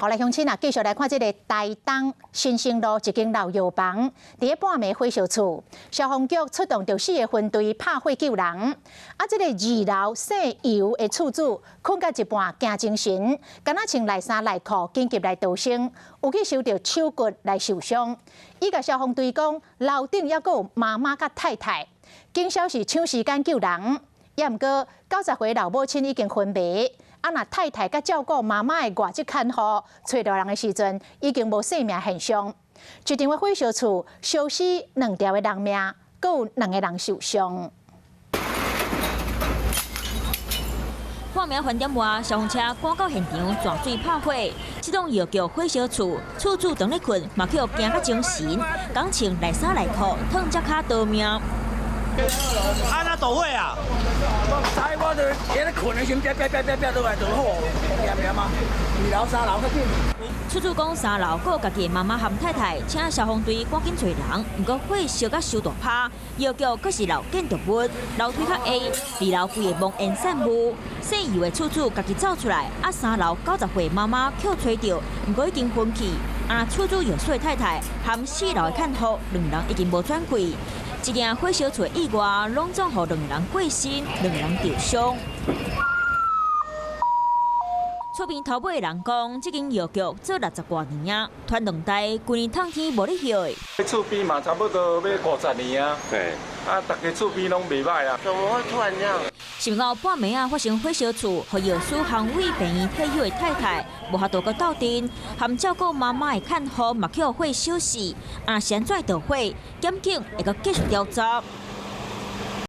好来，乡亲啊，继续来看这个台东新生路一间老药房，伫个半暝火烧厝，消防局出动着4个分队拍火救人。啊，这个2楼姓尤的厝主困到一半惊精神，敢若穿内衫内裤紧急来逃生，有去受到手骨来受伤。伊甲消防队讲，楼顶还有妈妈甲太太，经消是抢时间救人，也毋过90岁老母亲已经昏迷。 啊！那太太甲照顾妈妈的外籍看护，找到人的时阵，已经无生命现象。一场火烧厝，烧死2条的人命，阁有2个人受伤。半暝饭店外，消防车赶到现场抓水拍火。这栋药局火烧厝，厝主当咧困，嘛去互惊甲精神，刚穿内衫内裤，烫只脚逃命。 啊，那倒位啊！我知，我就喺咧困的时候，啪倒来倒好，念嘛，2楼、3楼较紧。厝主讲3楼阁有家己的妈妈和太太，请消防队赶紧找人，不过火烧甲烧大拍，药局阁是楼建筑物，楼梯较矮，2楼规个冒烟散雾。姓尤的厝主家己走出来，啊3楼90岁妈妈捡找到，不过已经昏去。啊，厝主有岁太太和4楼的看护2人已经无转轨。 一件火烧厝的意外，拢总互2人过身，2人受伤。厝边头尾的人讲，这间药局做60多年啊，传2代，旧年冬天无咧歇的。厝边嘛差不多要50年啊。对。啊，大家厝边拢袂歹啊。怎么会突然这样？想到半暝啊发生火烧厝，和药师行为病院退休的太太无法度个斗阵，含照顾妈妈的看护嘛去互火烧死。啊，现在着火，检警会个继续调查。